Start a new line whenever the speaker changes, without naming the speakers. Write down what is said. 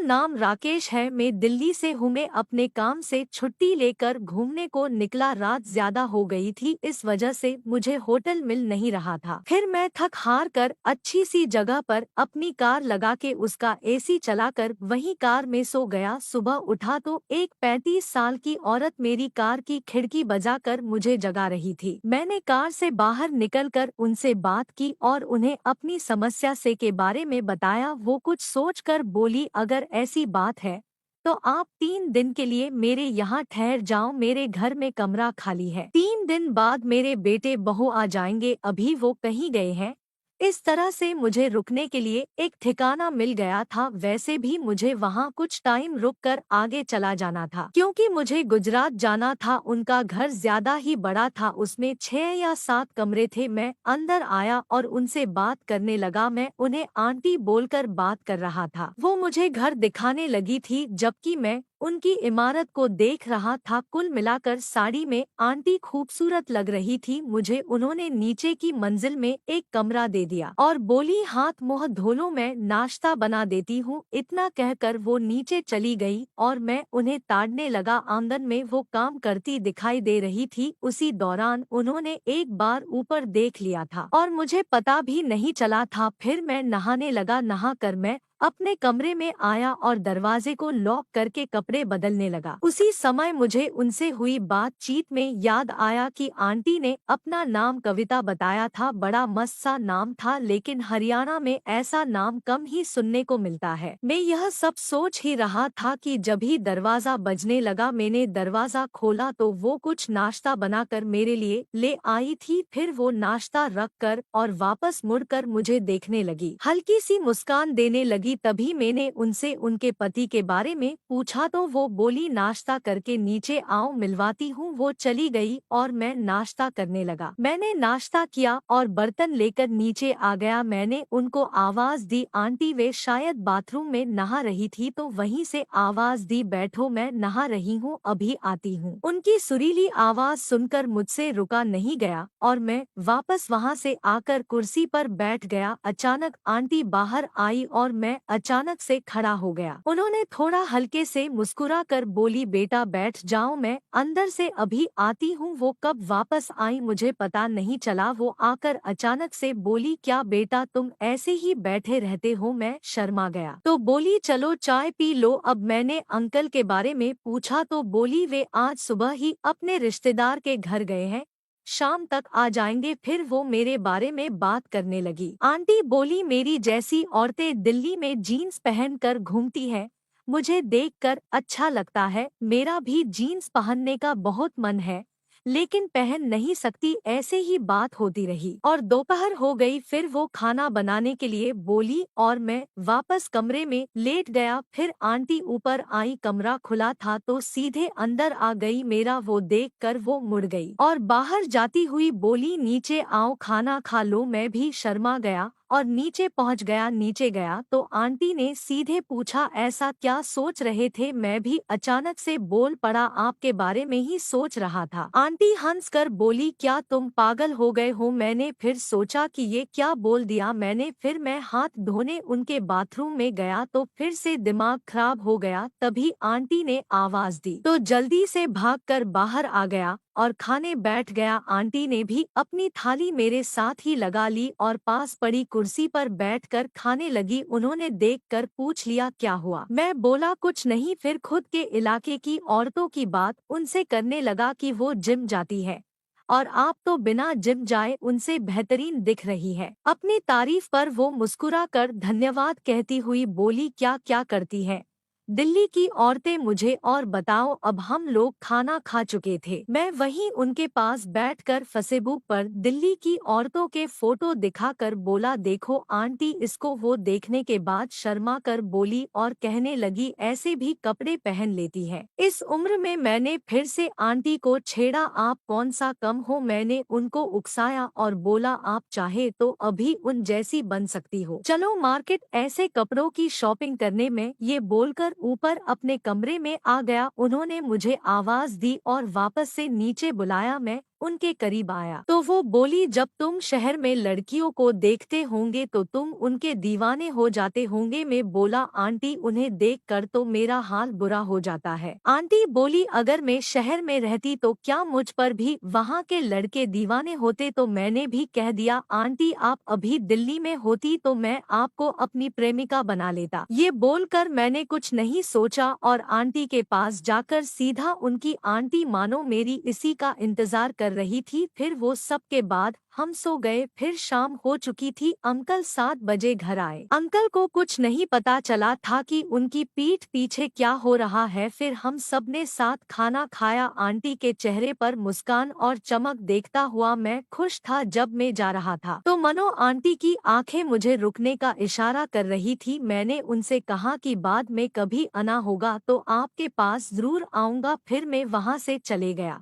नाम राकेश है, मैं दिल्ली से हूँ। मैं अपने काम से छुट्टी लेकर घूमने को निकला। रात ज्यादा हो गई थी, इस वजह से मुझे होटल मिल नहीं रहा था। फिर मैं थक हार कर अच्छी सी जगह पर अपनी कार लगा के उसका एसी चलाकर वहीं कार में सो गया। सुबह उठा तो एक 35 साल की औरत मेरी कार की खिड़की बजाकर मुझे जगा रही थी। मैंने कार से बाहर निकलकर उनसे बात की और उन्हें अपनी समस्या से के बारे में बताया। वो कुछ सोचकर बोली, अगर ऐसी बात है तो आप 3 दिन के लिए मेरे यहाँ ठहर जाओ, मेरे घर में कमरा खाली है। 3 दिन बाद मेरे बेटे बहू आ जाएंगे, अभी वो कहीं गए हैं। इस तरह से मुझे रुकने के लिए एक ठिकाना मिल गया था। वैसे भी मुझे वहाँ कुछ टाइम रुककर आगे चला जाना था, क्योंकि मुझे गुजरात जाना था। उनका घर ज्यादा ही बड़ा था, उसमें 6 या 7 कमरे थे। मैं अंदर आया और उनसे बात करने लगा। मैं उन्हें आंटी बोलकर बात कर रहा था। वो मुझे घर दिखाने लगी थी, जबकि मैं उनकी इमारत को देख रहा था। कुल मिलाकर साड़ी में आंटी खूबसूरत लग रही थी। मुझे उन्होंने नीचे की मंजिल में एक कमरा दे दिया और बोली, हाथ मुंह धो लो, मैं नाश्ता बना देती हूँ। इतना कहकर वो नीचे चली गई और मैं उन्हें ताड़ने लगा। आंगन में वो काम करती दिखाई दे रही थी। उसी दौरान उन्होंने एक बार ऊपर देख लिया था और मुझे पता भी नहीं चला था। फिर मैं नहाने लगा। नहा कर मैं अपने कमरे में आया और दरवाजे को लॉक करके कपड़े बदलने लगा। उसी समय मुझे उनसे हुई बातचीत में याद आया कि आंटी ने अपना नाम कविता बताया था। बड़ा मस्त सा नाम था, लेकिन हरियाणा में ऐसा नाम कम ही सुनने को मिलता है। मैं यह सब सोच ही रहा था कि जब ही दरवाजा बजने लगा। मैंने दरवाजा खोला तो वो कुछ नाश्ता बनाकर मेरे लिए ले आई थी। फिर वो नाश्ता रख कर और वापस मुड़कर मुझे देखने लगी, हल्की सी मुस्कान देने लगी। तभी मैंने उनसे उनके पति के बारे में पूछा तो वो बोली, नाश्ता करके नीचे आओ, मिलवाती हूँ। वो चली गई और मैं नाश्ता करने लगा। मैंने नाश्ता किया और बर्तन लेकर नीचे आ गया। मैंने उनको आवाज दी, आंटी। वे शायद बाथरूम में नहा रही थी तो वहीं से आवाज दी, बैठो, मैं नहा रही हूँ, अभी आती हूँ। उनकी सुरीली आवाज सुनकर मुझसे रुका नहीं गया और मैं वापस वहाँ से आकर कुर्सी पर बैठ गया। अचानक आंटी बाहर आई और मैं अचानक से खड़ा हो गया। उन्होंने थोड़ा हल्के से मुस्कुरा कर बोली, बेटा बैठ जाओ, मैं अंदर से अभी आती हूँ। वो कब वापस आई मुझे पता नहीं चला। वो आकर अचानक से बोली, क्या बेटा तुम ऐसे ही बैठे रहते हो? मैं शर्मा गया तो बोली, चलो चाय पी लो। अब मैंने अंकल के बारे में पूछा तो बोली, वे आज सुबह ही अपने रिश्तेदार के घर गए हैं, शाम तक आ जाएंगे। फिर वो मेरे बारे में बात करने लगी। आंटी बोली, मेरी जैसी औरतें दिल्ली में जीन्स पहनकर घूमती हैं, मुझे देखकर अच्छा लगता है। मेरा भी जीन्स पहनने का बहुत मन है, लेकिन पहन नहीं सकती। ऐसे ही बात होती रही और दोपहर हो गई। फिर वो खाना बनाने के लिए बोली और मैं वापस कमरे में लेट गया। फिर आंटी ऊपर आई, कमरा खुला था तो सीधे अंदर आ गई। मेरा वो देख कर वो मुड़ गई और बाहर जाती हुई बोली, नीचे आओ, खाना खा लो। मैं भी शर्मा गया और नीचे पहुंच गया। नीचे गया तो आंटी ने सीधे पूछा, ऐसा क्या सोच रहे थे? मैं भी अचानक से बोल पड़ा, आपके बारे में ही सोच रहा था। आंटी हंसकर बोली, क्या तुम पागल हो गए हो? मैंने फिर सोचा कि ये क्या बोल दिया मैंने। फिर मैं हाथ धोने उनके बाथरूम में गया तो फिर से दिमाग खराब हो गया। तभी आंटी ने आवाज दी तो जल्दी से भागकर बाहर आ गया और खाने बैठ गया। आंटी ने भी अपनी थाली मेरे साथ ही लगा ली और पास पड़ी कुर्सी पर बैठकर खाने लगी। उन्होंने देखकर पूछ लिया, क्या हुआ? मैं बोला, कुछ नहीं। फिर खुद के इलाके की औरतों की बात उनसे करने लगा कि वो जिम जाती है और आप तो बिना जिम जाए उनसे बेहतरीन दिख रही है। अपनी तारीफ पर वो मुस्कुरा कर धन्यवाद कहती हुई बोली, क्या क्या करती है दिल्ली की औरतें, मुझे और बताओ। अब हम लोग खाना खा चुके थे। मैं वहीं उनके पास बैठकर फेसबुक पर दिल्ली की औरतों के फोटो दिखाकर बोला, देखो आंटी। इसको वो देखने के बाद शर्मा कर बोली और कहने लगी, ऐसे भी कपड़े पहन लेती है इस उम्र में। मैंने फिर से आंटी को छेड़ा, आप कौन सा कम हो? मैंने उनको उकसाया और बोला, आप चाहे तो अभी उन जैसी बन सकती हो, चलो मार्केट ऐसे कपड़ों की शॉपिंग करने में। ये बोलकर ऊपर अपने कमरे में आ गया। उन्होंने मुझे आवाज दी और वापस से नीचे बुलाया। मैं उनके करीब आया तो वो बोली, जब तुम शहर में लड़कियों को देखते होंगे तो तुम उनके दीवाने हो जाते होंगे। मैं बोला, आंटी उन्हें देख कर तो मेरा हाल बुरा हो जाता है। आंटी बोली, अगर मैं शहर में रहती तो क्या मुझ पर भी वहाँ के लड़के दीवाने होते? तो मैंने भी कह दिया, आंटी आप अभी दिल्ली में होती तो मैं आपको अपनी प्रेमिका बना लेता। ये बोलकर मैंने कुछ नहीं सोचा और आंटी के पास जाकर सीधा उनकी आंटी मानो मेरी इसी का इंतजार कर रही थी। फिर वो सब के बाद हम सो गए। फिर शाम हो चुकी थी। अंकल 7 बजे घर आए। अंकल को कुछ नहीं पता चला था कि उनकी पीठ पीछे क्या हो रहा है। फिर हम सब ने साथ खाना खाया। आंटी के चेहरे पर मुस्कान और चमक देखता हुआ मैं खुश था। जब मैं जा रहा था तो मनो आंटी की आंखें मुझे रुकने का इशारा कर रही थी। मैंने उनसे कहा कि बाद में कभी आना होगा तो आपके पास जरूर आऊंगा। फिर मैं वहां से चले गया।